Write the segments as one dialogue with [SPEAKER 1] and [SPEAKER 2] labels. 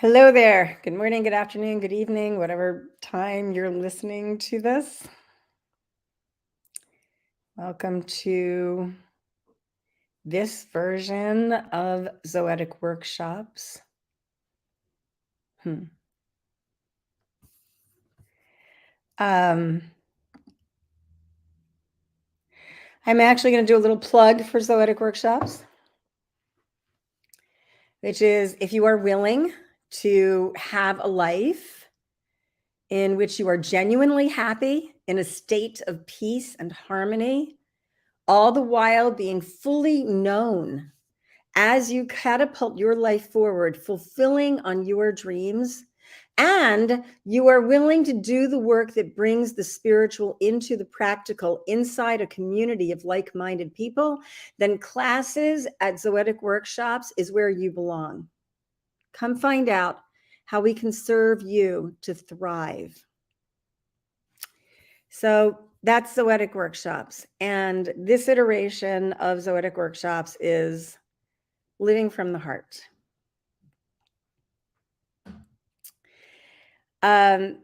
[SPEAKER 1] Hello there. Good morning, good afternoon, good evening, whatever time you're listening to this. Welcome to this version of Zoetic Workshops. I'm actually going to do a little plug for Zoetic Workshops, which is if you are willing to have a life in which you are genuinely happy in a state of peace and harmony, all the while being fully known as you catapult your life forward, fulfilling on your dreams, and you are willing to do the work that brings the spiritual into the practical inside a community of like-minded people, then classes at Zoetic Workshops is where you belong. Come find out how we can serve you to thrive. So that's Zoetic Workshops. And this iteration of Zoetic Workshops is living from the heart. Over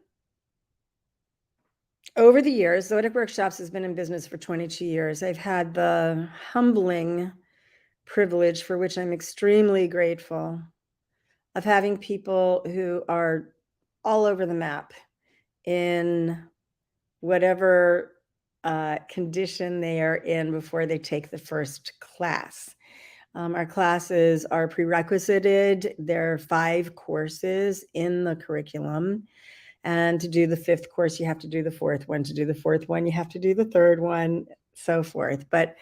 [SPEAKER 1] the years, Zoetic Workshops has been in business for 22 years. I've had the humbling privilege, for which I'm extremely grateful, of having people who are all over the map in whatever condition they are in before they take the first class. Our classes are prerequisited. There are 5 courses in the curriculum. And to do the 5th course, you have to do the 4th one. To do the 4th one, you have to do the 3rd one, so forth. But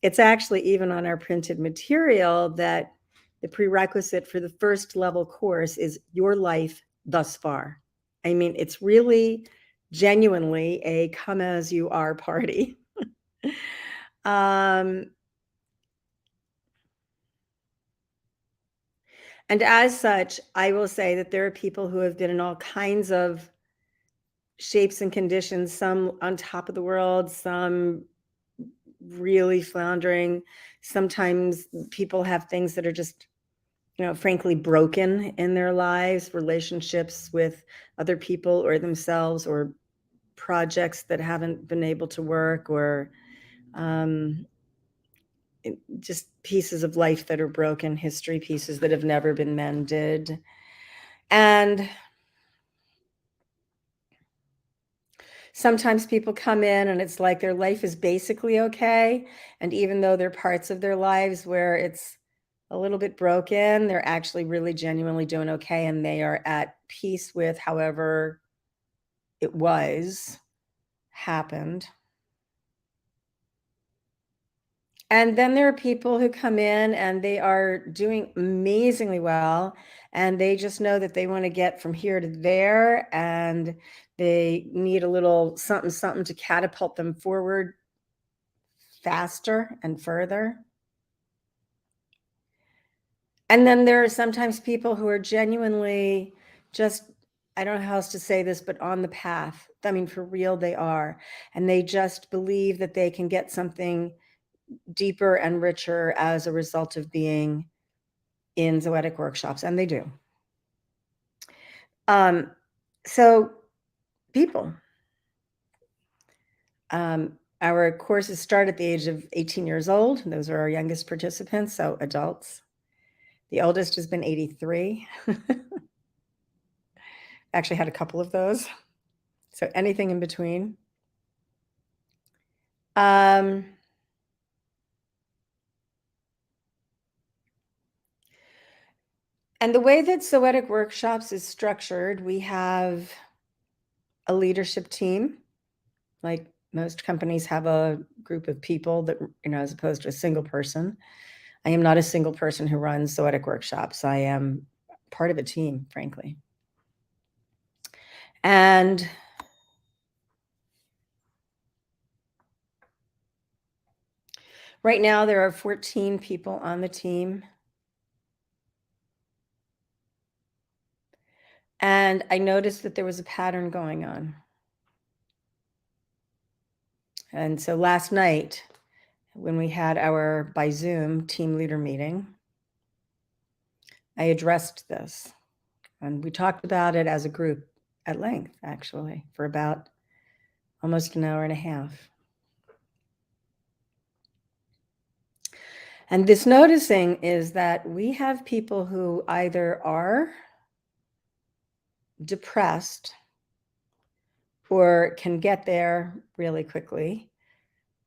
[SPEAKER 1] it's actually even on our printed material that the prerequisite for the first level course is your life thus far. I mean, it's really genuinely a come as you are party. And as such, I will say that there are people who have been in all kinds of shapes and conditions, some on top of the world, some really floundering. Sometimes people have things that are just, frankly broken in their lives, relationships with other people or themselves, or projects that haven't been able to work, or just pieces of life that are broken, history pieces that have never been mended. And sometimes people come in and it's like their life is basically okay. And even though there are parts of their lives where it's a little bit broken, they're actually really genuinely doing okay. And they are at peace with however it happened. And then there are people who come in and they are doing amazingly well, and they just know that they want to get from here to there, and they need a little something, something to catapult them forward faster and further. And then there are sometimes people who are genuinely just, I don't know how else to say this, but on the path. I mean, for real, they are. And they just believe that they can get something deeper and richer as a result of being in Zoetic Workshops, and they do. So people, our courses start at the age of 18 years old. Those are our youngest participants, so adults. The oldest has been 83. Actually had a couple of those. So anything in between. And the way that Zoetic Workshops is structured, we have a leadership team. Like most companies have a group of people that, as opposed to a single person. I am not a single person who runs Zoetic Workshops. I am part of a team, frankly. And right now there are 14 people on the team. And I noticed that there was a pattern going on. And so last night, when we had our, by Zoom, team leader meeting, I addressed this. And we talked about it as a group at length, actually, for about almost an hour and a half. And this noticing is that we have people who either are depressed or can get there really quickly.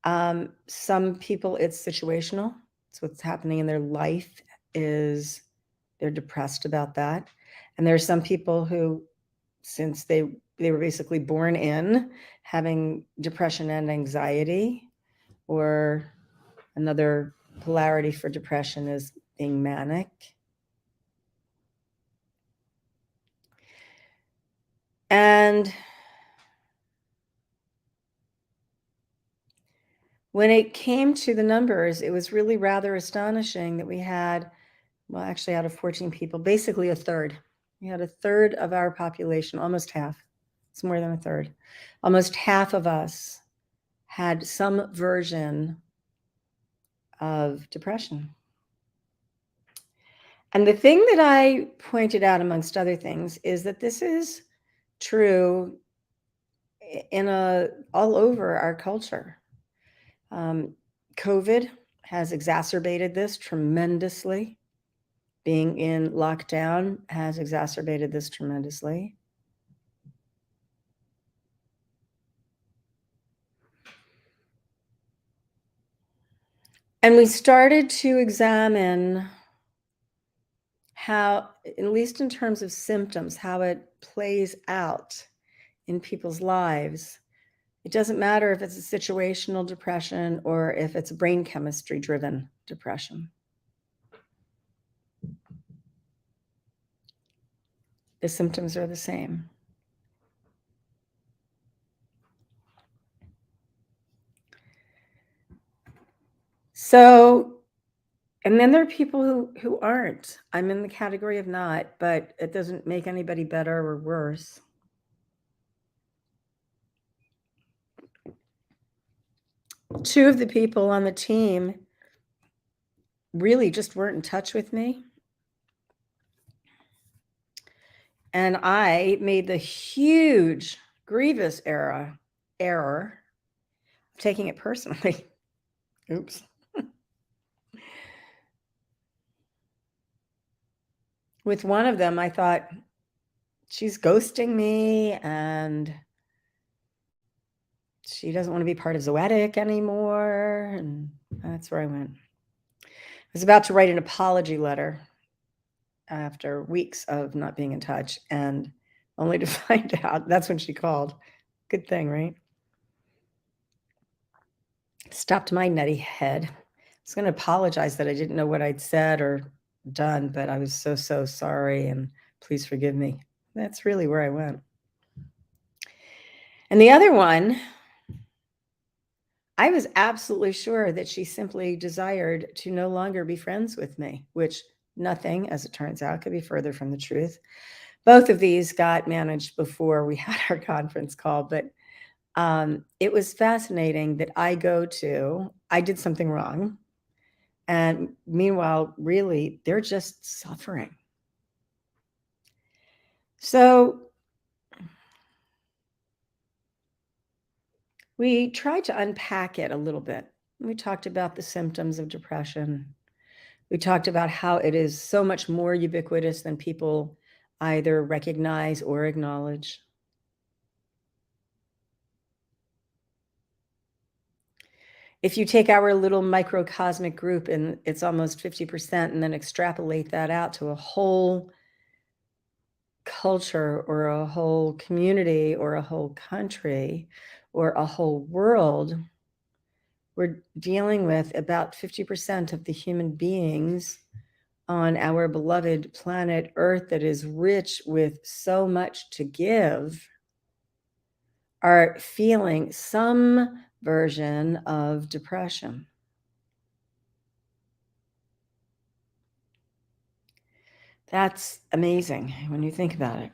[SPEAKER 1] Some people, it's situational. So what's happening in their life is they're depressed about that. And there are some people who, since they were basically born in having depression and anxiety, or another polarity for depression is being manic. And when it came to the numbers, it was really rather astonishing that we had, well, actually out of 14 people, basically a third. We had a third of our population, almost half. It's more than a third. Almost half of us had some version of depression. And the thing that I pointed out, amongst other things, is that this is true all over our culture. COVID has exacerbated this tremendously. Being in lockdown has exacerbated this tremendously. And we started to examine how, at least in terms of symptoms, how it plays out in people's lives. It doesn't matter if it's a situational depression or if it's brain chemistry driven depression. The symptoms are the same. So, and then there are people who aren't. I'm in the category of not, but it doesn't make anybody better or worse. Two of the people on the team really just weren't in touch with me. And I made the huge, grievous error of taking it personally. Oops. With one of them, I thought, she's ghosting me and she doesn't want to be part of Zoetic anymore. And that's where I went. I was about to write an apology letter after weeks of not being in touch, and only to find out that's when she called. Good thing, right? Stopped my nutty head. I was going to apologize that I didn't know what I'd said or done, but I was so sorry, and please forgive me. That's really where I went. And the other one, I was absolutely sure that she simply desired to no longer be friends with me, which nothing, as it turns out, could be further from the truth. Both of these got managed before we had our conference call, but it was fascinating that I did something wrong. And meanwhile, really, they're just suffering. So we tried to unpack it a little bit. We talked about the symptoms of depression. We talked about how it is so much more ubiquitous than people either recognize or acknowledge. If you take our little microcosmic group and it's almost 50%, and then extrapolate that out to a whole culture or a whole community or a whole country or a whole world, we're dealing with about 50% of the human beings on our beloved planet Earth, that is rich with so much to give, are feeling some version of depression. That's amazing when you think about it.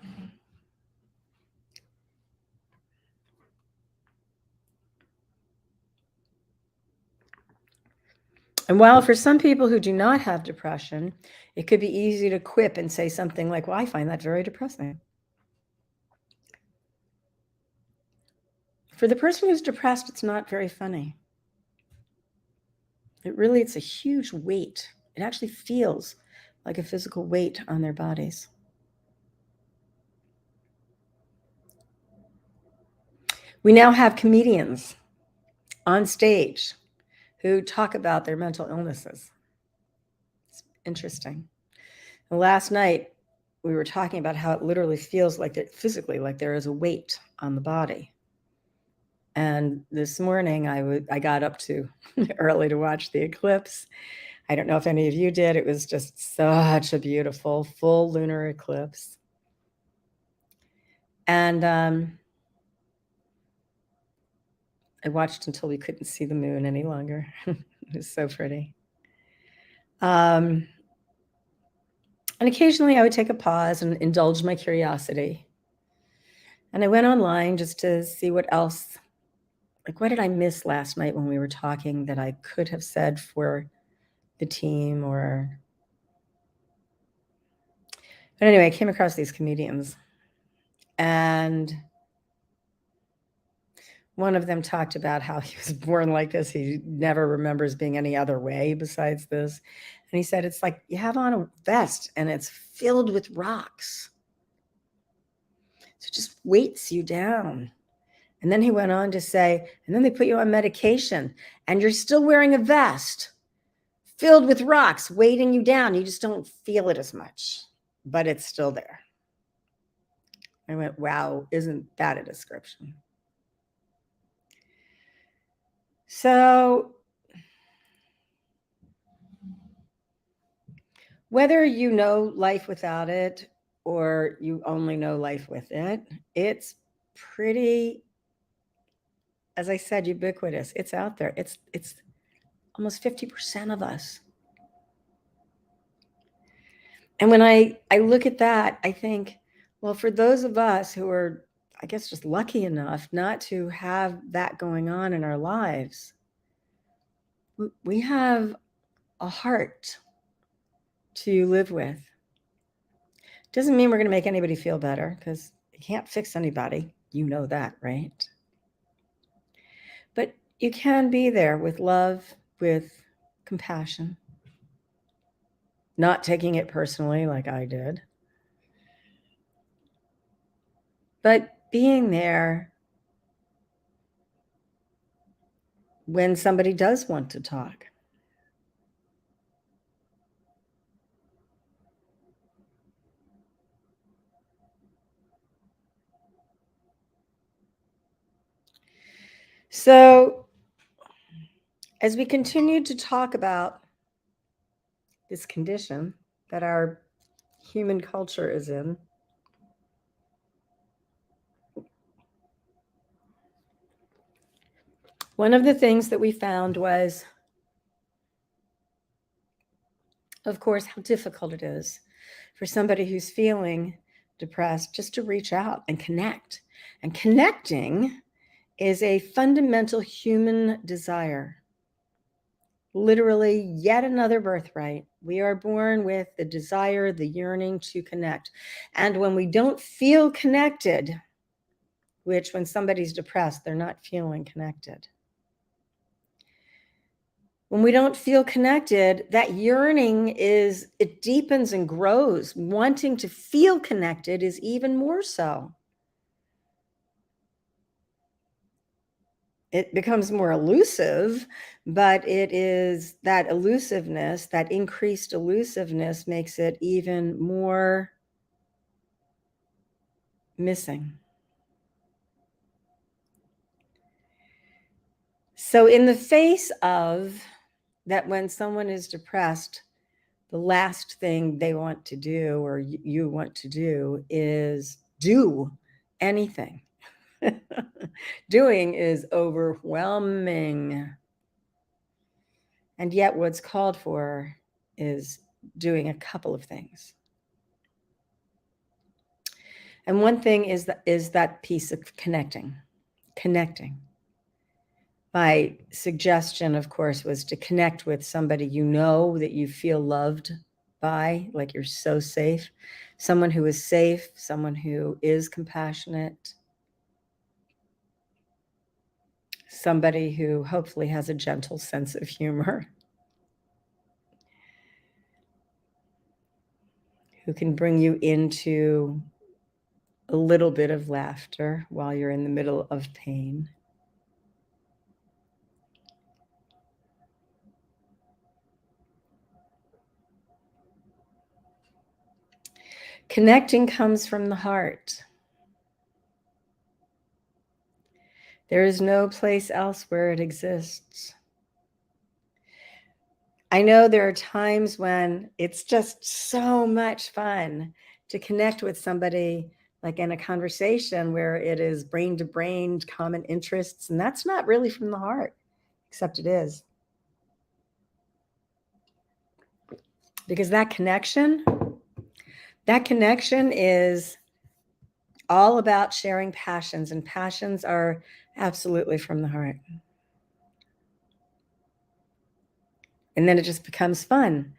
[SPEAKER 1] And while for some people who do not have depression, it could be easy to quip and say something like, well, I find that very depressing. For the person who's depressed, it's not very funny. It's a huge weight. It actually feels like a physical weight on their bodies. We now have comedians on stage who talk about their mental illnesses. It's interesting. And last night, we were talking about how it literally feels like it physically, like there is a weight on the body. And this morning, I got up too early to watch the eclipse. I don't know if any of you did. It was just such a beautiful full lunar eclipse. And I watched until we couldn't see the moon any longer. It was so pretty. And occasionally I would take a pause and indulge my curiosity. And I went online just to see what else, like what did I miss last night when we were talking that I could have said for the team But anyway, I came across these comedians, and one of them talked about how he was born like this. He never remembers being any other way besides this. And he said, it's like you have on a vest and it's filled with rocks. So it just weights you down. And then he went on to say, and then they put you on medication and you're still wearing a vest filled with rocks, weighting you down. You just don't feel it as much, but it's still there. I went, wow, isn't that a description? So whether you know life without it or you only know life with it, it's pretty, as I said, ubiquitous. It's out there. It's almost 50% of us. And when I look at that, I think, well, for those of us who are, I guess, just lucky enough not to have that going on in our lives, we have a heart to live with. Doesn't mean we're going to make anybody feel better, because you can't fix anybody. You know that, right? But you can be there with love, with compassion, not taking it personally like I did, but being there when somebody does want to talk. So as we continue to talk about this condition that our human culture is in, one of the things that we found was, of course, how difficult it is for somebody who's feeling depressed just to reach out and connect. And connecting is a fundamental human desire. Literally, yet another birthright. We are born with the desire, the yearning to connect. And when we don't feel connected, which when somebody's depressed, they're not feeling connected. When we don't feel connected, that yearning it deepens and grows. Wanting to feel connected is even more so. It becomes more elusive, but it is that elusiveness, that increased elusiveness makes it even more missing. So in the face of that, when someone is depressed, the last thing they want to do, or you want to do, is do anything. Doing is overwhelming. And yet what's called for is doing a couple of things. And one thing is that piece of connecting. My suggestion, of course, was to connect with somebody you know that you feel loved by, like you're so safe, someone who is safe, someone who is compassionate, somebody who hopefully has a gentle sense of humor, who can bring you into a little bit of laughter while you're in the middle of pain. Connecting comes from the heart. There is no place else where it exists. I know there are times when it's just so much fun to connect with somebody, like in a conversation where it is brain to brain, common interests, and that's not really from the heart, except it is. Because that connection is all about sharing passions, and passions are absolutely from the heart. And then it just becomes fun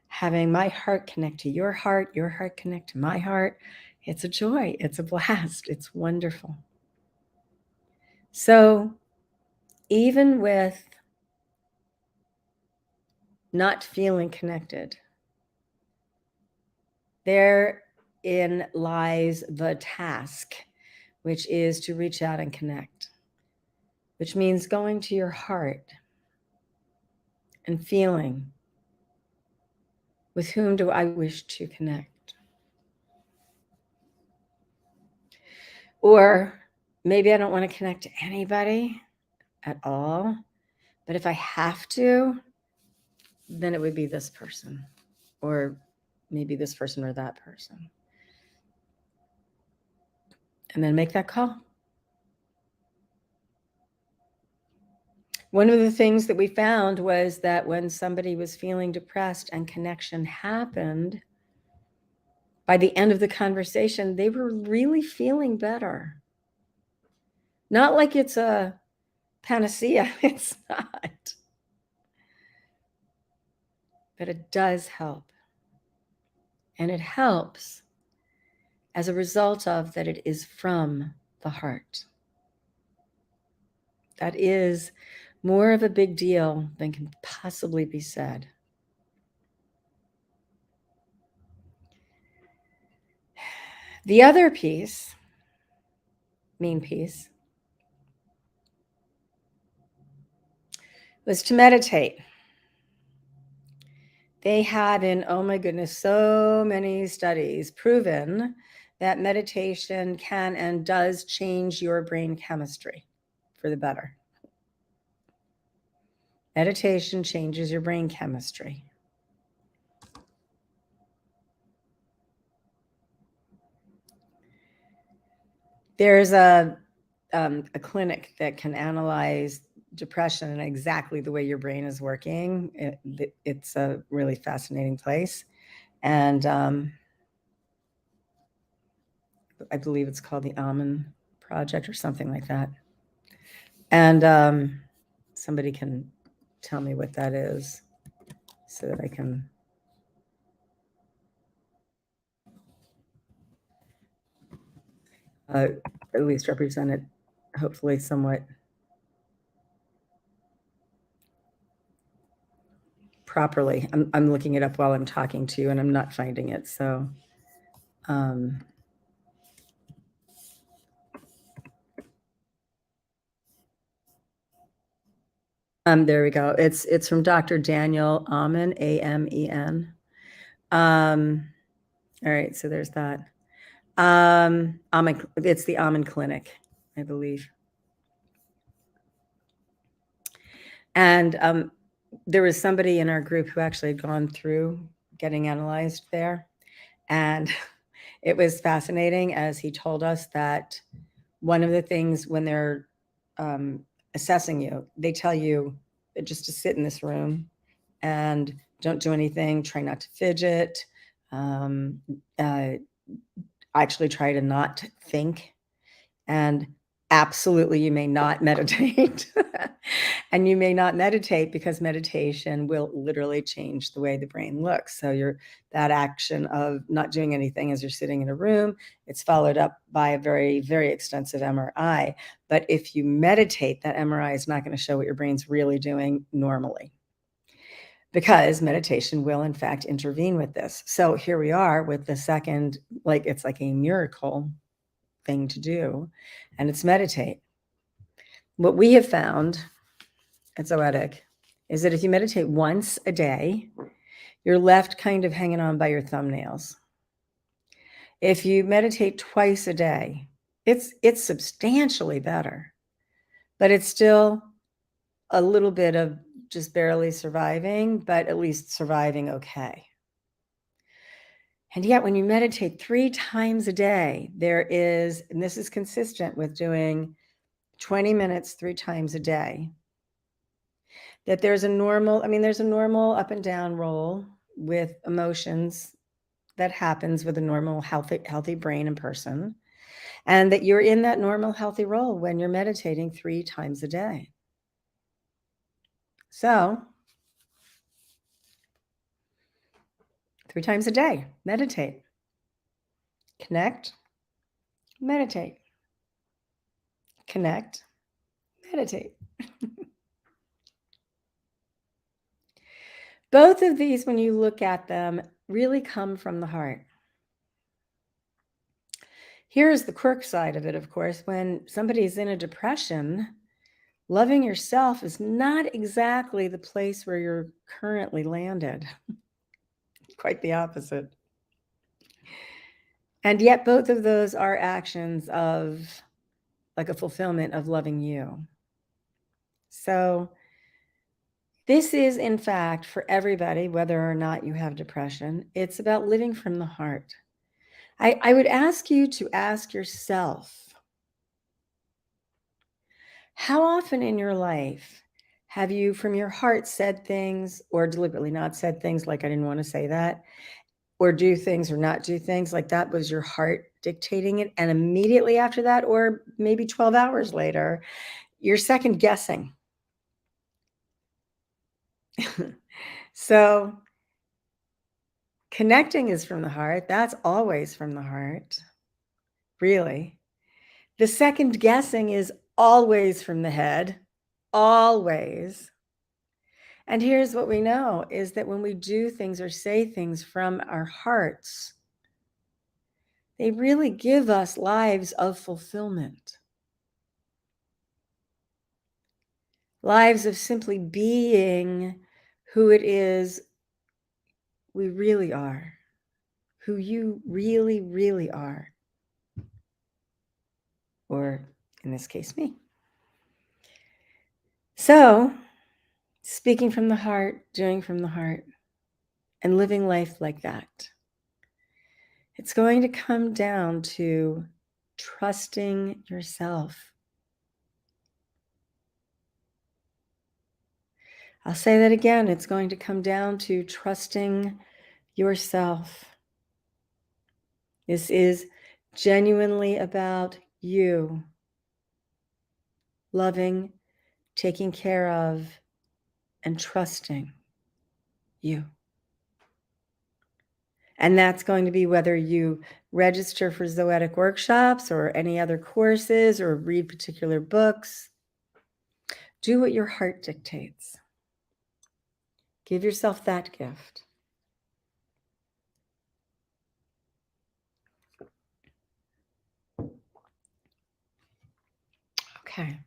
[SPEAKER 1] having my heart connect to your heart connect to my heart. It's a joy. It's a blast. It's wonderful. So even with not feeling connected, therein lies the task, which is to reach out and connect, which means going to your heart and feeling, with whom do I wish to connect? Or maybe I don't want to connect to anybody at all, but if I have to, then it would be this person, or maybe this person or that person. And then make that call. One of the things that we found was that when somebody was feeling depressed and connection happened, by the end of the conversation, they were really feeling better. Not like it's a panacea, it's not. But it does help. And it helps as a result of that it is from the heart. That is more of a big deal than can possibly be said. The other piece, main piece, was to meditate. They have in, oh my goodness, so many studies proven that meditation can and does change your brain chemistry for the better. Meditation changes your brain chemistry. There's a clinic that can analyze depression and exactly the way your brain is working. It's a really fascinating place. And I believe it's called the Almond Project or something like that. And somebody can tell me what that is so that I can at least represent it, hopefully somewhat properly. I'm looking it up while I'm talking to you, and I'm not finding it. So there we go. It's from Dr. Daniel Amen, Amen. All right, so there's that. It's the Amen Clinic, I believe. And there was somebody in our group who actually had gone through getting analyzed there. And it was fascinating as he told us that one of the things when they're assessing you, they tell you just to sit in this room and don't do anything, try not to fidget, actually try to not think. And absolutely, you may not meditate. And you may not meditate because meditation will literally change the way the brain looks. So that action of not doing anything as you're sitting in a room, it's followed up by a very, very extensive MRI. But if you meditate, that MRI is not going to show what your brain's really doing normally, because meditation will in fact intervene with this. So here we are with the second, like it's like a miracle thing to do, and it's meditate. What we have found at Zoetic is that if you meditate once a day, you're left kind of hanging on by your thumbnails. If you meditate twice a day, it's substantially better, but it's still a little bit of just barely surviving, but at least surviving okay. And yet when you meditate 3 times a day, there is, and this is consistent with doing 20 minutes 3 times a day, that there's a normal up and down roll with emotions that happens with a normal, healthy brain and person, and that you're in that normal, healthy role when you're meditating 3 times a day. So 3 times a day, meditate, connect, meditate, connect, meditate. Both of these, when you look at them, really come from the heart. Here's the quirk side of it, of course. When somebody's in a depression, loving yourself is not exactly the place where you're currently landed. Quite the opposite. And yet both of those are actions of like a fulfillment of loving you. So this is, in fact, for everybody, whether or not you have depression, it's about living from the heart. I would ask you to ask yourself, how often in your life have you from your heart said things or deliberately not said things like I didn't want to say that, or do things or not do things like that was your heart dictating it, and immediately after that, or maybe 12 hours later, you're second guessing? So connecting is from the heart. That's always from the heart, really. The second guessing is always from the head, always. And here's what we know is that when we do things or say things from our hearts, they really give us lives of fulfillment. Lives of simply being who it is we really are, who you really, really are. Or in this case, me. So, speaking from the heart, doing from the heart, and living life like that, it's going to come down to trusting yourself. I'll say that again. It's going to come down to trusting yourself. This is genuinely about you, loving, taking care of, and trusting you. And that's going to be whether you register for Zoetic workshops or any other courses or read particular books. Do what your heart dictates. Give yourself that gift. Okay.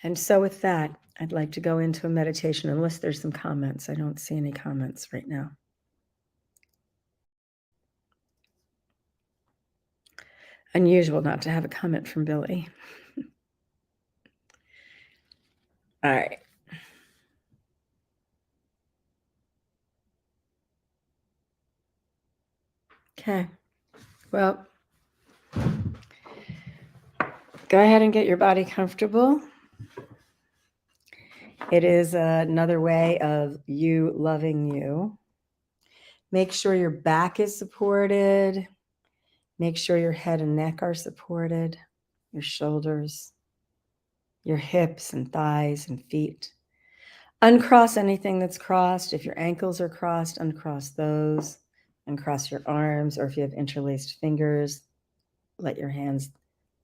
[SPEAKER 1] And so with that, I'd like to go into a meditation, unless there's some comments. I don't see any comments right now. Unusual not to have a comment from Billy. All right. Okay. Well, go ahead and get your body comfortable. It is another way of you loving you. Make sure your back is supported. Make sure your head and neck are supported. your shoulders, your hips and thighs and feet. Uncross anything that's crossed. If your ankles are crossed, uncross those. Uncross your arms, or if you have interlaced fingers, let your hands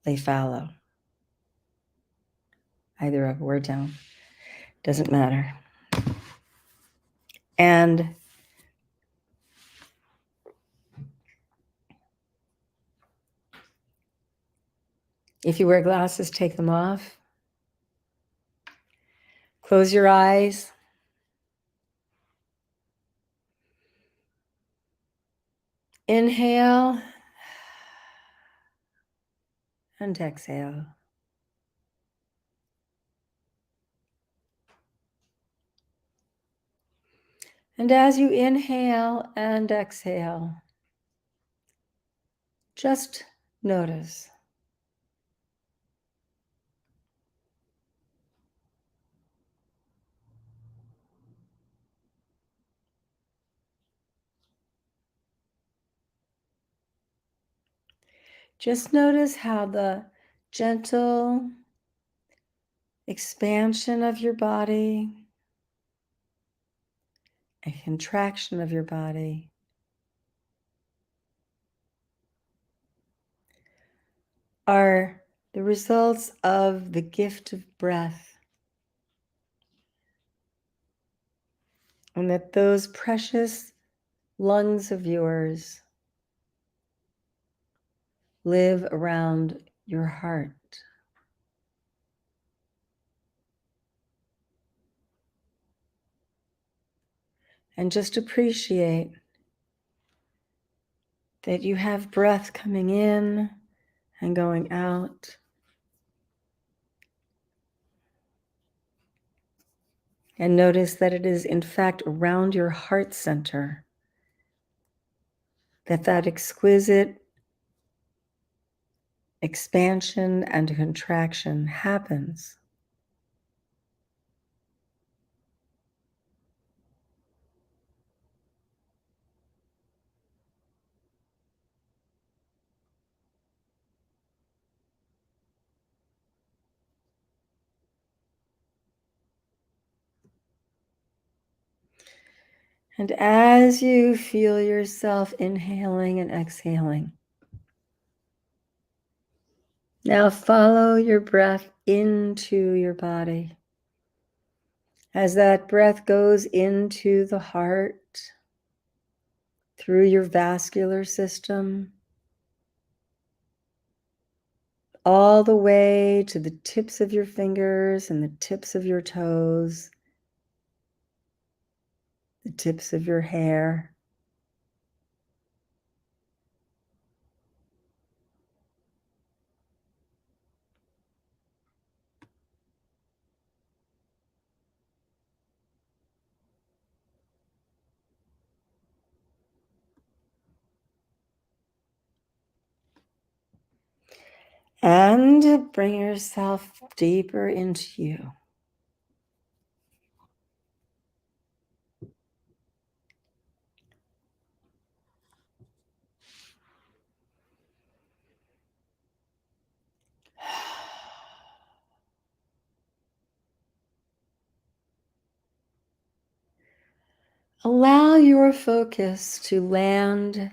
[SPEAKER 1] lay fallow, either up or down. Doesn't matter. And if you wear glasses, take them off. Close your eyes. Inhale and exhale. And as you inhale and exhale, just notice. Just notice how the gentle expansion of your body and contraction of your body are the results of the gift of breath, and that those precious lungs of yours live around your heart. And just appreciate that you have breath coming in and going out. And notice that it is, in fact, around your heart center that that exquisite expansion and contraction happens. And as you feel yourself inhaling and exhaling, now follow your breath into your body. As that breath goes into the heart, through your vascular system, all the way to the tips of your fingers and the tips of your toes, the tips of your hair. And bring yourself deeper into you. Allow your focus to land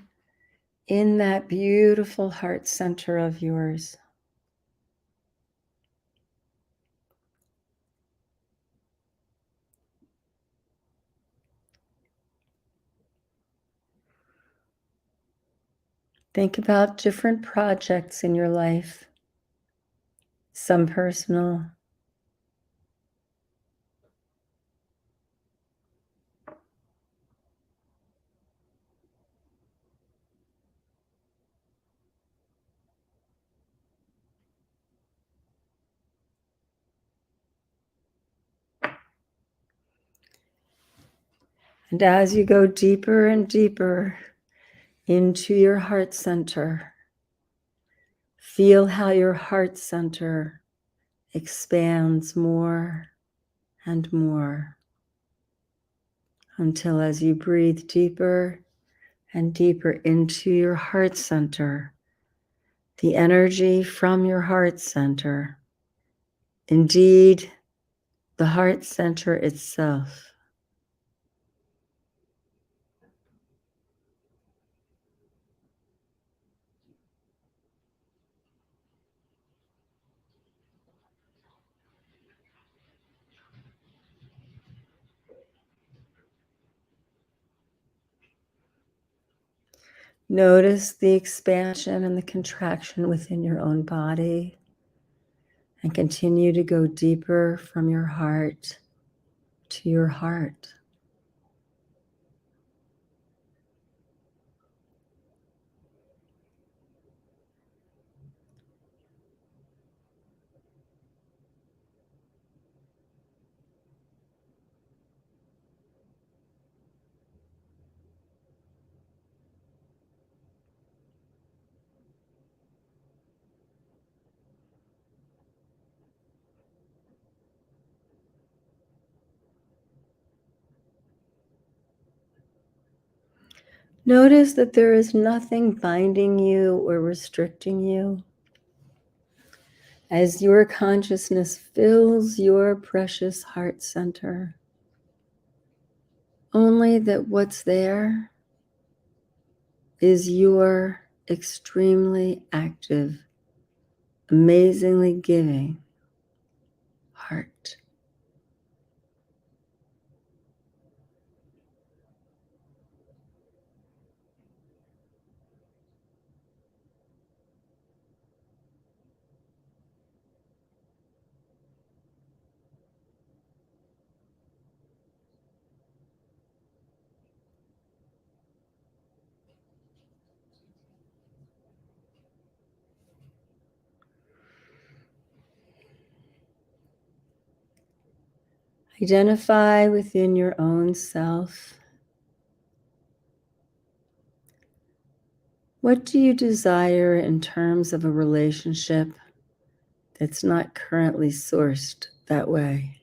[SPEAKER 1] in that beautiful heart center of yours. Think about different projects in your life, some personal, and as you go deeper and deeper into your heart center, feel how your heart center expands more and more until, as you breathe deeper and deeper into your heart center, the energy from your heart center, indeed, the heart center itself. Notice the expansion and the contraction within your own body, and continue to go deeper from your heart to your heart. Notice that there is nothing binding you or restricting you. As your consciousness fills your precious heart center, only that what's there is your extremely active, amazingly giving heart. Identify within your own self. What do you desire in terms of a relationship that's not currently sourced that way?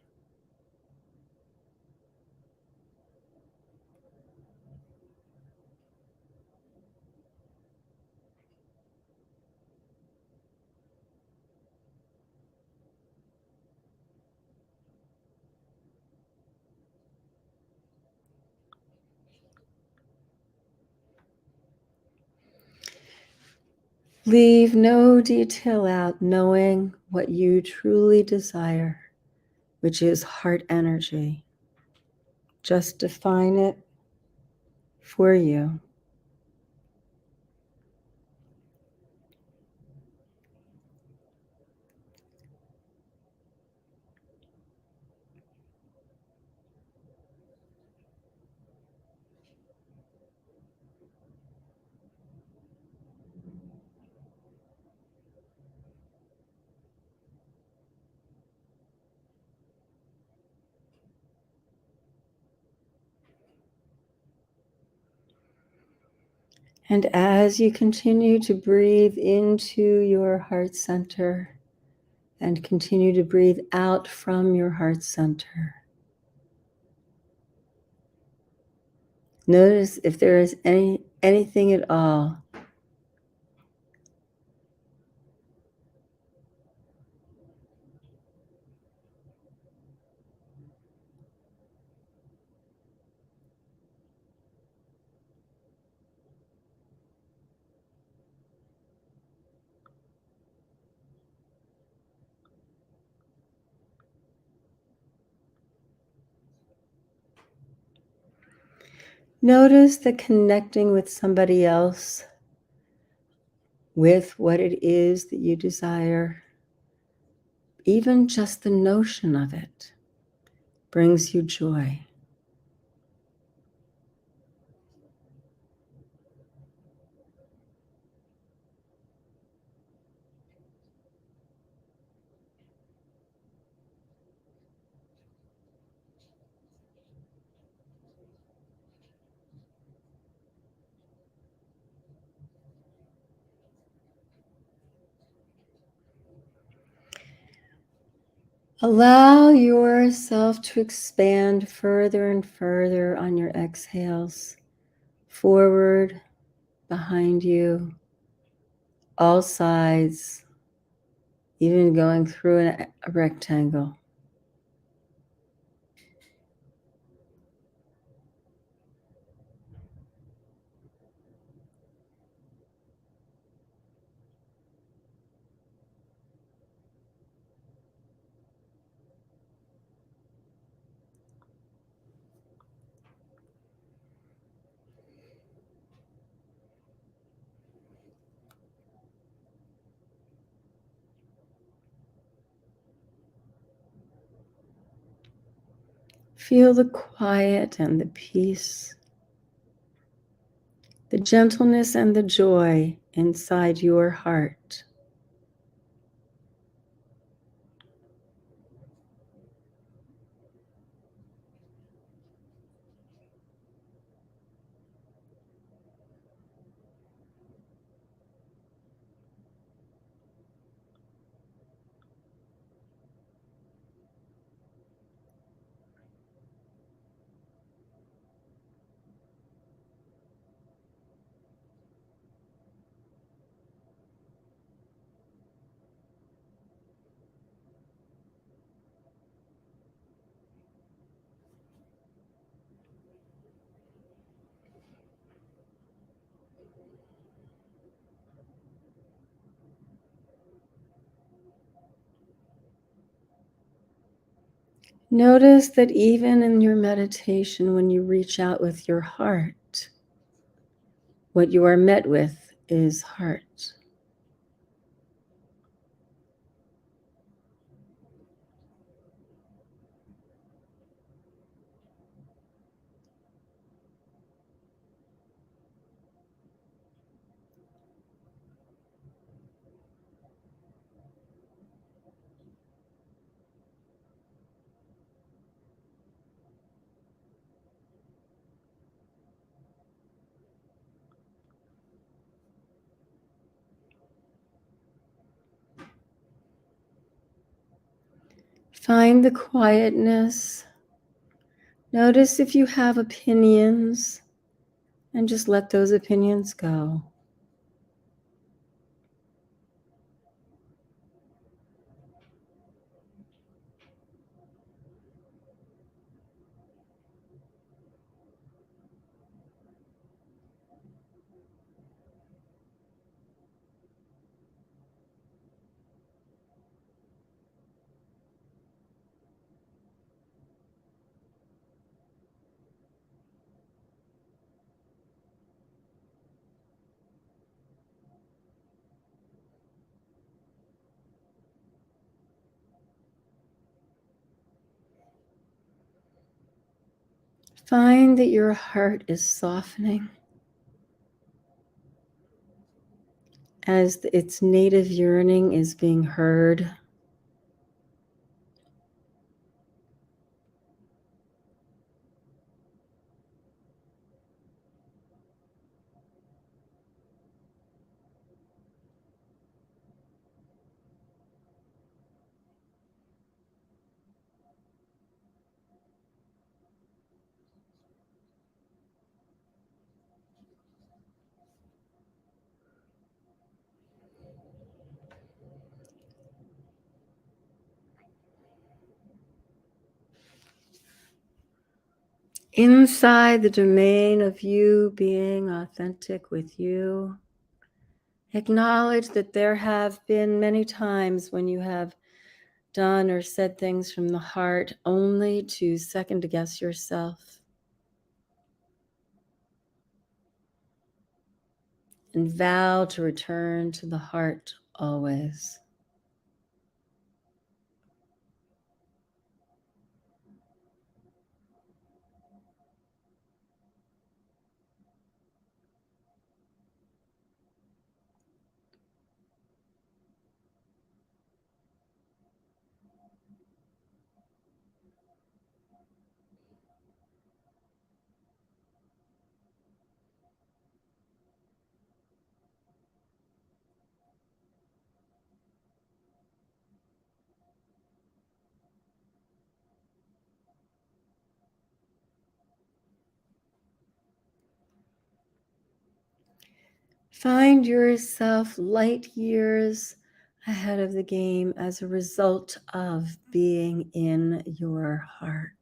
[SPEAKER 1] Leave no detail out, knowing what you truly desire, which is heart energy. Just define it for you. And as you continue to breathe into your heart center and continue to breathe out from your heart center, notice if there is anything at all Notice that connecting with somebody else with what it is that you desire, even just the notion of it, brings you joy. Allow yourself to expand further and further on your exhales, forward, behind you, all sides, even going through a rectangle. Feel the quiet and the peace, the gentleness and the joy inside your heart. Notice that even in your meditation, when you reach out with your heart, what you are met with is heart. Find the quietness. Notice if you have opinions and just let those opinions go. Find that your heart is softening as its native yearning is being heard. Inside the domain of you being authentic with you, acknowledge that there have been many times when you have done or said things from the heart only to second guess yourself, and vow to return to the heart always. Find yourself light years ahead of the game as a result of being in your heart.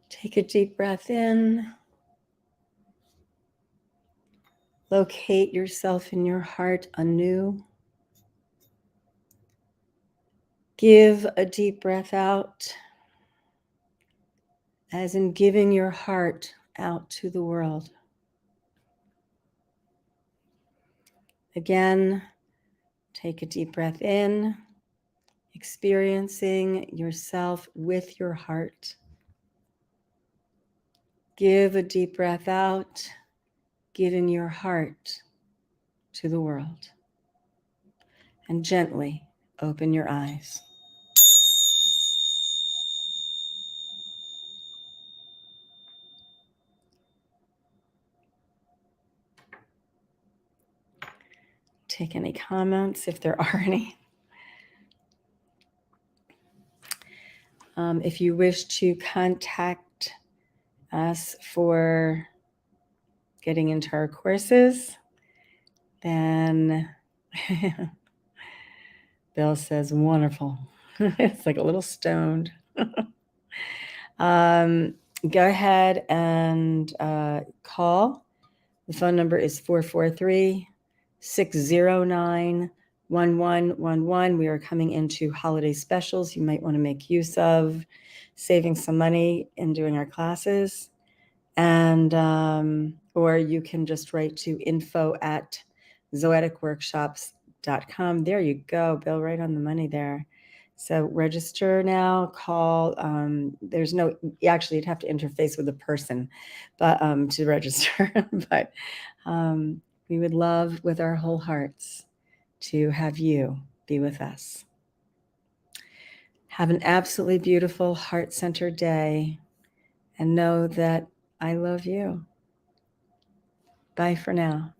[SPEAKER 1] Take a deep breath in. Locate yourself in your heart anew. Give a deep breath out, as in giving your heart out to the world. Again, take a deep breath in, experiencing yourself with your heart. Give a deep breath out, giving your heart to the world. And gently open your eyes. Take any comments if there are any. If you wish to contact us for getting into our courses, then Bill says, wonderful. It's like a little stoned. Go ahead and call. The phone number is 443-609-1111. We are coming into holiday specials you might want to make use of, saving some money in doing our classes. And or you can just write to info@zoeticworkshops.com. There you go, Bill, right on the money there. So register now, call. There's no, actually, you'd have to interface with a person, but to register. But we would love with our whole hearts to have you be with us. Have an absolutely beautiful, heart-centered day, and know that I love you. Bye for now.